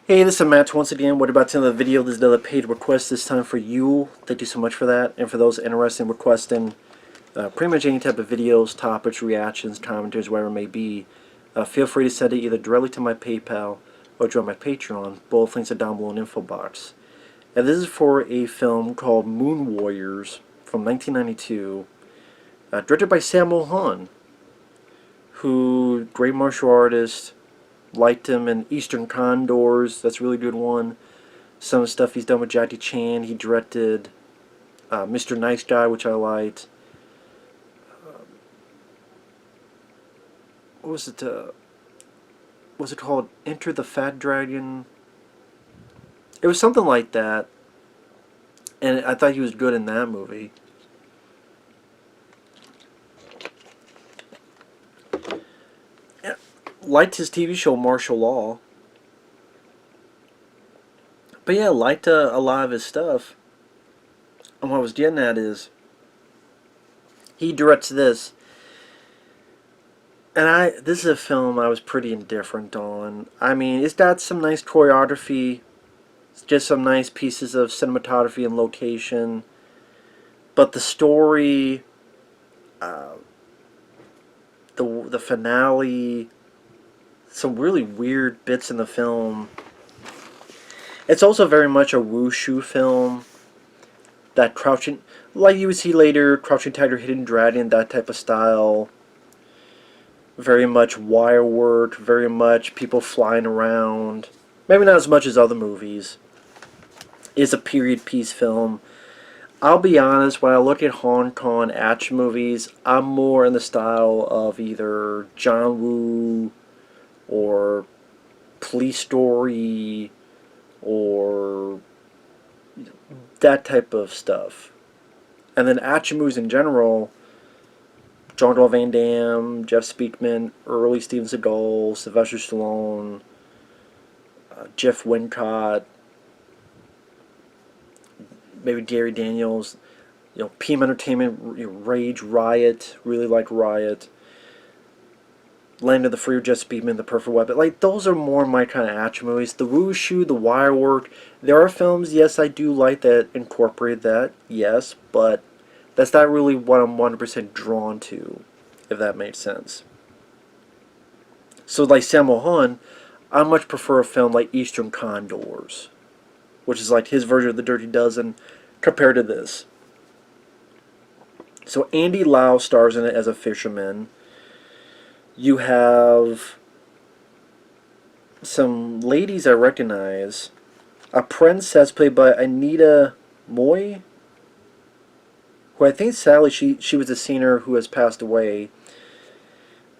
Hey, this is Matt once again. What about another video? There's another paid request this time for Yule. Thank you so much for that. And for those interested in requesting pretty much any type of videos, topics, reactions, commentaries, whatever it may be, feel free to send it either directly to my PayPal or join my Patreon. Both links are down below in the info box. And this is for a film called Moon Warriors from 1992, directed by Sammo Hung, who, great martial artist. Liked him in Eastern Condors. That's a really good one. Some of the stuff he's done with Jackie Chan. He directed Mr. Nice Guy, which I liked. What was it? Was it called Enter the Fat Dragon? It was something like that. And I thought he was good in that movie. Liked his TV show Martial Law. But yeah, liked a lot of his stuff. And what I was getting at is, he directs this. And this is a film I was pretty indifferent on. I mean, it's got some nice choreography. It's just some nice pieces of cinematography and location. But the story, the finale, some really weird bits in the film. It's also very much a wushu film. That crouching, like you would see later, Crouching Tiger, Hidden Dragon, that type of style. Very much wire work, very much people flying around. Maybe not as much as other movies. It's a period piece film. I'll be honest, when I look at Hong Kong action movies, I'm more in the style of either John Woo or Police Story or that type of stuff. And then action movies in general, Jean-Claude Van Damme, Jeff Speakman, early Steven Seagal, Sylvester Stallone, Jeff Wincott, maybe Gary Daniels, PM Entertainment, Rage, Riot, really like Riot, Land of the Free, Jeff Speakman, The Perfect Weapon. Like, those are more my kind of action movies. The wushu, the wire work, there are films, yes, I do like that, incorporate that, yes, but that's not really what I'm 100% drawn to, if that makes sense. So, like Sammo Hung, I much prefer a film like Eastern Condors, which is like his version of The Dirty Dozen, compared to this. So Andy Lau stars in it as a fisherman. You have some ladies I recognize. A princess played by Anita Moy, who I think sadly she was a singer who has passed away.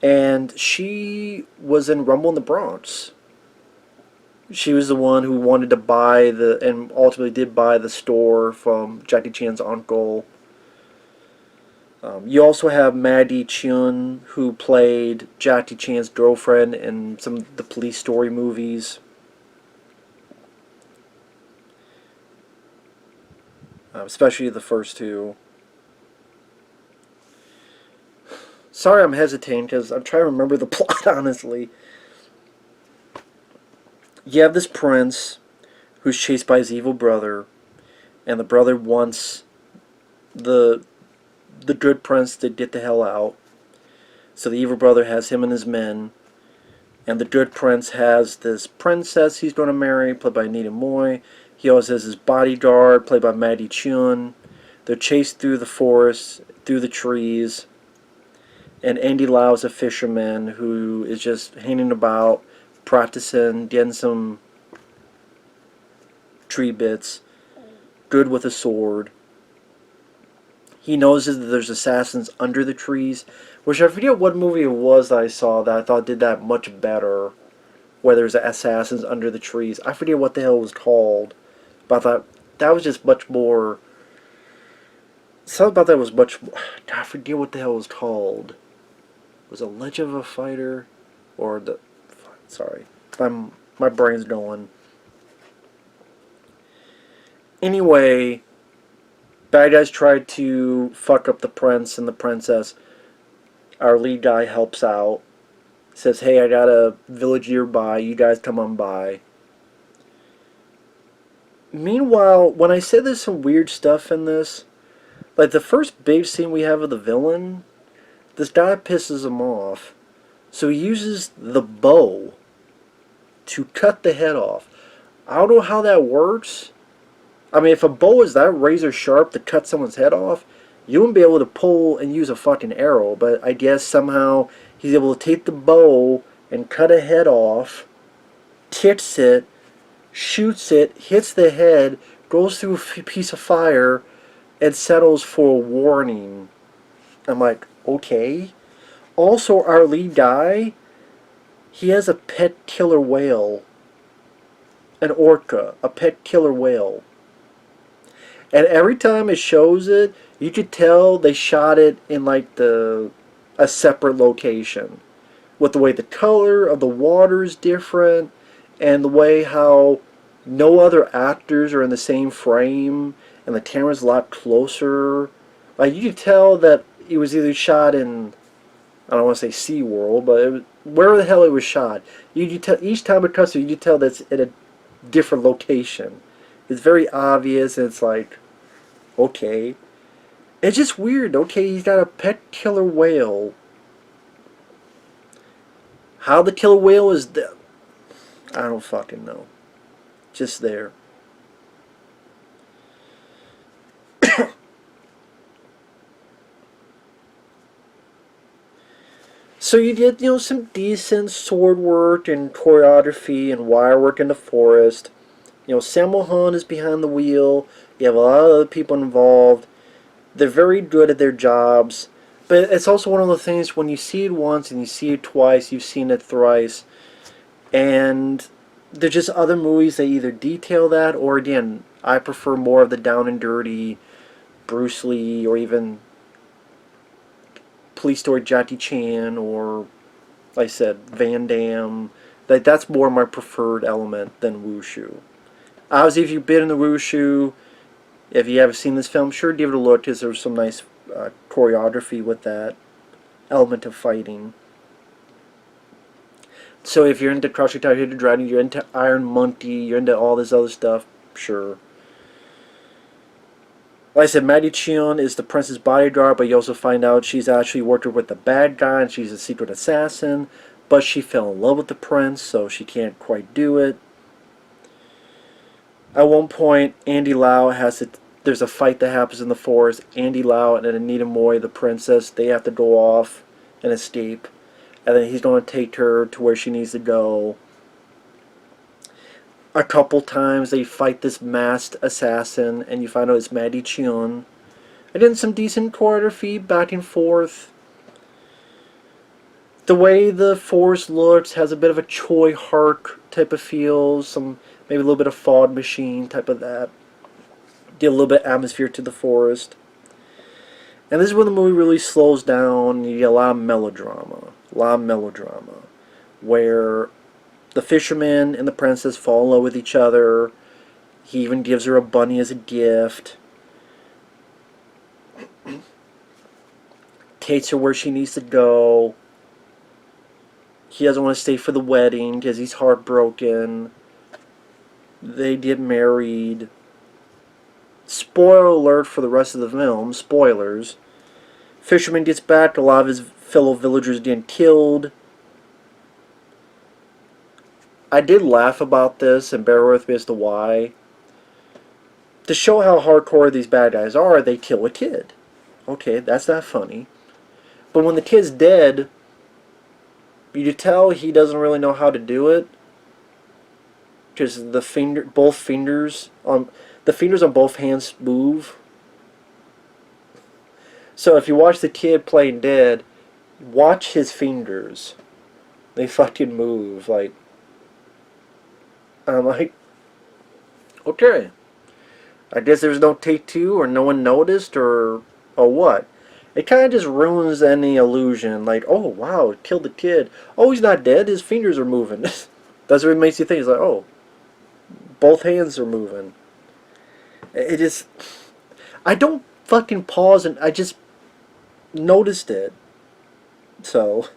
And she was in Rumble in the Bronx. She was the one who wanted to buy and ultimately did buy the store from Jackie Chan's uncle. You also have Maddie Chun, who played Jackie Chan's girlfriend in some of the Police Story movies. Especially the first two. Sorry I'm hesitating because I'm trying to remember the plot, honestly. You have this prince who's chased by his evil brother, and the brother wants the good prince to get the hell out. So the evil brother has him and his men, and the good prince has this princess he's going to marry, played by Anita Moy. He also has his bodyguard, played by Maddie Chun. They're chased through the forest, through the trees, and Andy Lau is a fisherman who is just hanging about, practicing, getting some tree bits, good with a sword. He knows that there's assassins under the trees, which I forget what movie it was that I saw that I thought did that much better, where there's assassins under the trees. I forget what the hell it was called, but I thought that was just much more. Something about that was much. I forget what the hell it was called. Was it Legend of a Fighter, or the? Sorry, my brain's going. Anyway, bad guys try to fuck up the prince and the princess. Our lead guy helps out. Says, hey, I got a village nearby. You guys come on by. Meanwhile, when I say there's some weird stuff in this, like the first big scene we have of the villain, this guy pisses him off. So he uses the bow to cut the head off. I don't know how that works. I mean, if a bow is that razor sharp to cut someone's head off, you wouldn't be able to pull and use a fucking arrow. But I guess somehow he's able to take the bow and cut a head off, kicks it, shoots it, hits the head, goes through a piece of fire, and settles for a warning. I'm like, okay. Also, our lead guy, he has a pet killer whale. An orca. A pet killer whale. And every time it shows it, you could tell they shot it in like a separate location. With the way the color of the water is different, and the way how no other actors are in the same frame, and the camera's a lot closer. Like you could tell that it was either shot in, I don't want to say SeaWorld, but it was, wherever the hell it was shot. You could tell each time it cuts through, you could tell that's at a different location. It's very obvious, and it's like, okay. It's just weird. Okay, he's got a pet killer whale. How the killer whale is there, I don't fucking know. Just there. So you get, some decent sword work and choreography and wire work in the forest. Sammo Hung is behind the wheel. You have a lot of other people involved. They're very good at their jobs. But it's also one of the things when you see it once and you see it twice, you've seen it thrice. And there's just other movies that either detail that, or again, I prefer more of the down and dirty Bruce Lee, or even Police Story Jackie Chan, or like I said, Van Damme. That's more my preferred element than wushu. Obviously, if you've been in the wushu, if you haven't seen this film, sure, give it a look, because there's some nice choreography with that element of fighting. So if you're into Crouching Tiger, Hidden Dragon, you're into Iron Monkey, you're into all this other stuff, sure. Like I said, Maddie Cheon is the prince's bodyguard, but you also find out she's actually working with the bad guy, and she's a secret assassin, but she fell in love with the prince, so she can't quite do it. At one point, Andy Lau there's a fight that happens in the forest. Andy Lau and Anita Moy, the princess, they have to go off and escape. And then he's going to take her to where she needs to go. A couple times they fight this masked assassin, and you find out it's Maddie Cheon. And then some decent choreography back and forth. The way the forest looks has a bit of a Choi Hark type of feel, maybe a little bit of Fog Machine type of that. Get a little bit of atmosphere to the forest. And this is when the movie really slows down. You get a lot of melodrama. Where the fisherman and the princess fall in love with each other. He even gives her a bunny as a gift. Takes her where she needs to go. He doesn't want to stay for the wedding because he's heartbroken. They get married. Spoiler alert for the rest of the film. Spoilers. Fisherman gets back. A lot of his fellow villagers get killed. I did laugh about this, and bear with me as to why. To show how hardcore these bad guys are, they kill a kid. Okay, that's not funny. But when the kid's dead, you can tell he doesn't really know how to do it. Because the fingers on both hands move. So if you watch the kid playing dead, watch his fingers. They fucking move. I'm like, okay. I guess there's no take two, or no one noticed, or what. It kind of just ruins any illusion. Like, oh wow, it killed the kid. Oh, he's not dead. His fingers are moving. That's what it makes you think. It's like, oh, both hands are moving. It just, I don't fucking pause, and I just noticed it. So,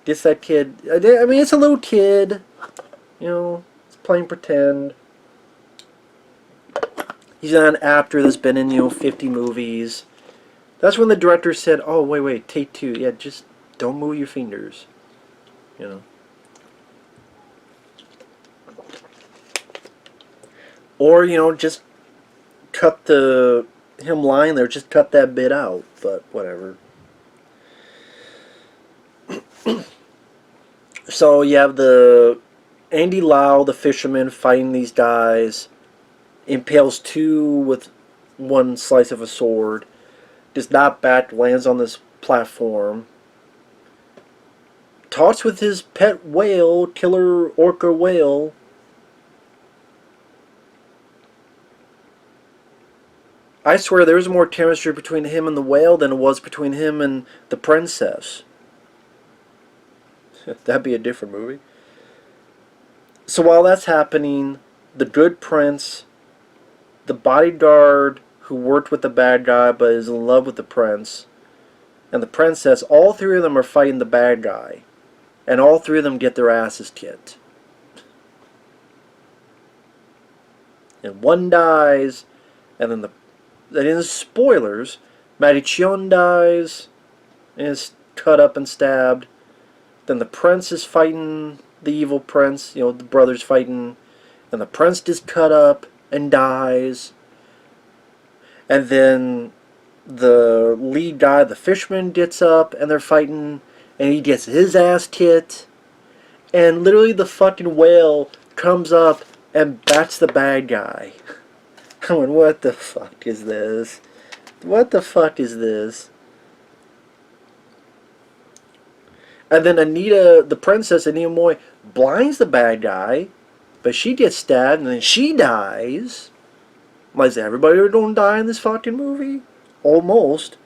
guess that kid. I mean, it's a little kid. It's playing pretend. He's not an actor that's been in, 50 movies. That's when the director said, "Oh, wait, take two. Yeah, just don't move your fingers." You know. Or, just cut him lying there, just cut that bit out, but whatever. So you have the Andy Lau, the fisherman, fighting these guys, impales two with one slice of a sword, does not back, lands on this platform, talks with his pet whale, killer orca whale. I swear there was more chemistry between him and the whale than it was between him and the princess. That'd be a different movie. So while that's happening, the good prince, the bodyguard who worked with the bad guy but is in love with the prince, and the princess, all three of them are fighting the bad guy. And all three of them get their asses kicked. And one dies, and then spoilers, Marichion dies, and is cut up and stabbed. Then the prince is fighting the evil prince, the brothers fighting, and the prince is cut up and dies. And then the lead guy, the fisherman, gets up and they're fighting, and he gets his ass kicked. And literally the fucking whale comes up and bats the bad guy. I went, what the fuck is this? What the fuck is this? And then Anita, the princess, Anita Moy, blinds the bad guy, but she gets stabbed, and then she dies. Like, is everybody gonna die in this fucking movie? Almost.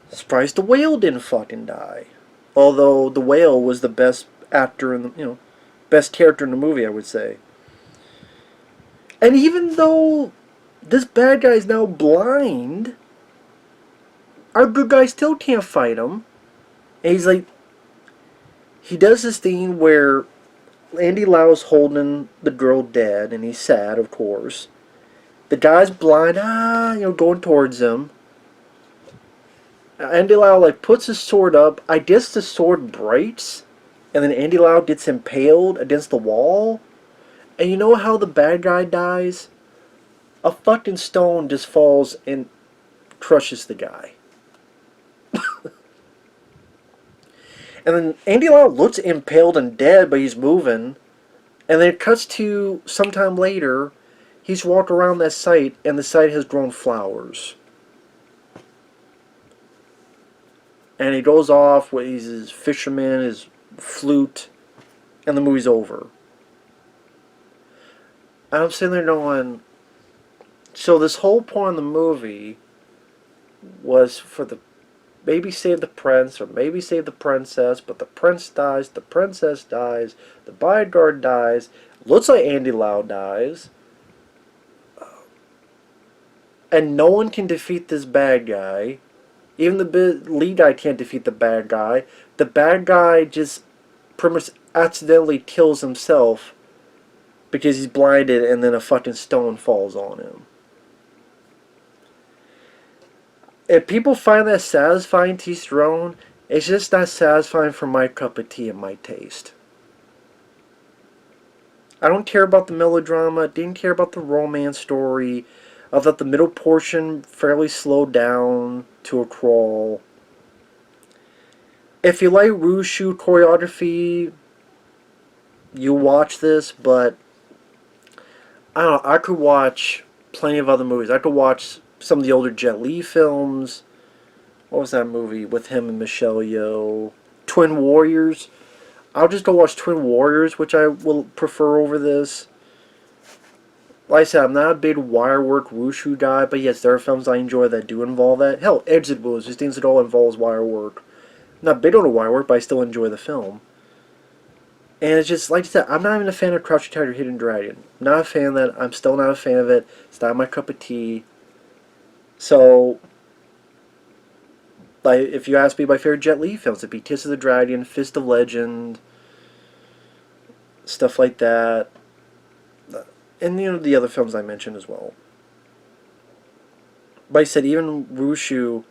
Surprised the whale didn't fucking die. Although the whale was the best actor in the, best character in the movie, I would say. And even though this bad guy is now blind, our good guy still can't fight him. And he's like, he does this thing where Andy Lau's holding the girl dead, and he's sad, of course. The guy's blind, going towards him. Andy Lau, puts his sword up. I guess the sword breaks, and then Andy Lau gets impaled against the wall. And you know how the bad guy dies? A fucking stone just falls and crushes the guy. And then Andy Lau looks impaled and dead, but he's moving. And then it cuts to sometime later. He's walked around that site, and the site has grown flowers. And he goes off with his fisherman, his flute, and the movie's over. And I'm sitting there going, so this whole point of the movie was for the maybe save the prince, or maybe save the princess, but the prince dies, the princess dies, the bodyguard dies, looks like Andy Lau dies, and no one can defeat this bad guy. Even the lead guy can't defeat the bad guy. The bad guy just pretty much accidentally kills himself because he's blinded, and then a fucking stone falls on him. If people find that satisfying to each their own, it's just not satisfying for my cup of tea and my taste. I don't care about the melodrama, didn't care about the romance story. I thought the middle portion fairly slowed down to a crawl. If you like Wushu choreography, you watch this, but I don't know, I could watch plenty of other movies. I could watch some of the older Jet Li films. What was that movie with him and Michelle Yeoh? Twin Warriors. I'll just go watch Twin Warriors, which I will prefer over this. Like I said, I'm not a big wire work wushu guy, but yes, there are films I enjoy that do involve that. Hell, Exit Wounds, just things that all involves wire work. Not big on the wire work, but I still enjoy the film. And it's just, like I said, I'm not even a fan of Crouching Tiger, Hidden Dragon. Not a fan of that. I'm still not a fan of it. It's not my cup of tea. So, like, if you ask me my favorite Jet Li films, it'd be Kiss of the Dragon, Fist of Legend, stuff like that. And, the other films I mentioned as well. But I said even Wushu,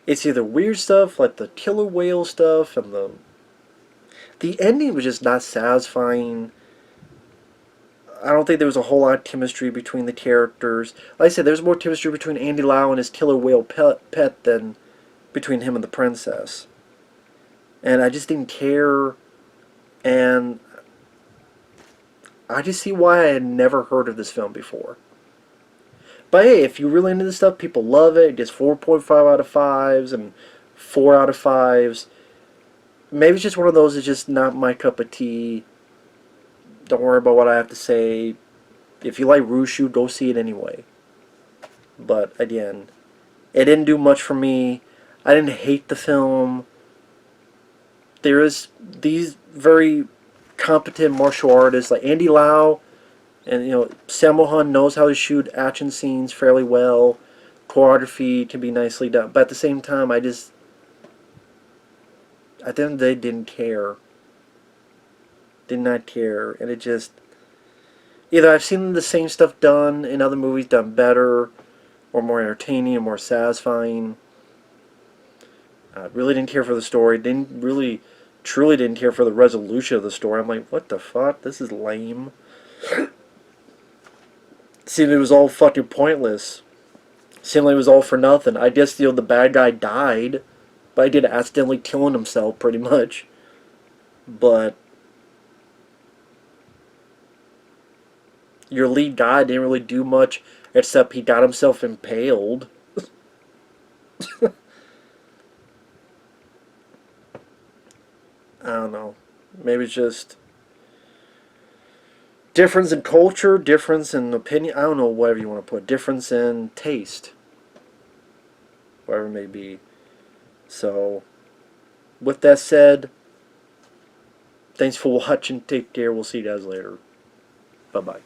it's either weird stuff like the killer whale stuff, and the ending was just not satisfying. I don't think there was a whole lot of chemistry between the characters. Like I said, there's more chemistry between Andy Lau and his killer whale pet than between him and the princess. And I just didn't care, and I just see why I had never heard of this film before. But hey, if you're really into this stuff, people love it. It gets 4.5 out of 5s and 4 out of 5s. Maybe it's just one of those that's just not my cup of tea. Don't worry about what I have to say. If you like Rushu, go see it anyway. But again, it didn't do much for me. I didn't hate the film. There is these very competent martial artists like Andy Lau, and Sammo Hung knows how to shoot action scenes fairly well. Choreography can be nicely done, but at the same time, I think they didn't care. Did not care, and it just either I've seen the same stuff done in other movies done better, or more entertaining and more satisfying. Really didn't care for the story. Didn't really, truly didn't care for the resolution of the story. I'm like, what the fuck? This is lame. Seemed it was all fucking pointless. Seemed like it was all for nothing. I guess the bad guy died, but I did accidentally killing himself pretty much. But your lead guy didn't really do much except he got himself impaled. I don't know. Maybe it's just difference in culture, difference in opinion. I don't know, whatever you want to put. Difference in taste. Whatever it may be. So, with that said, thanks for watching. Take care. We'll see you guys later. Bye-bye.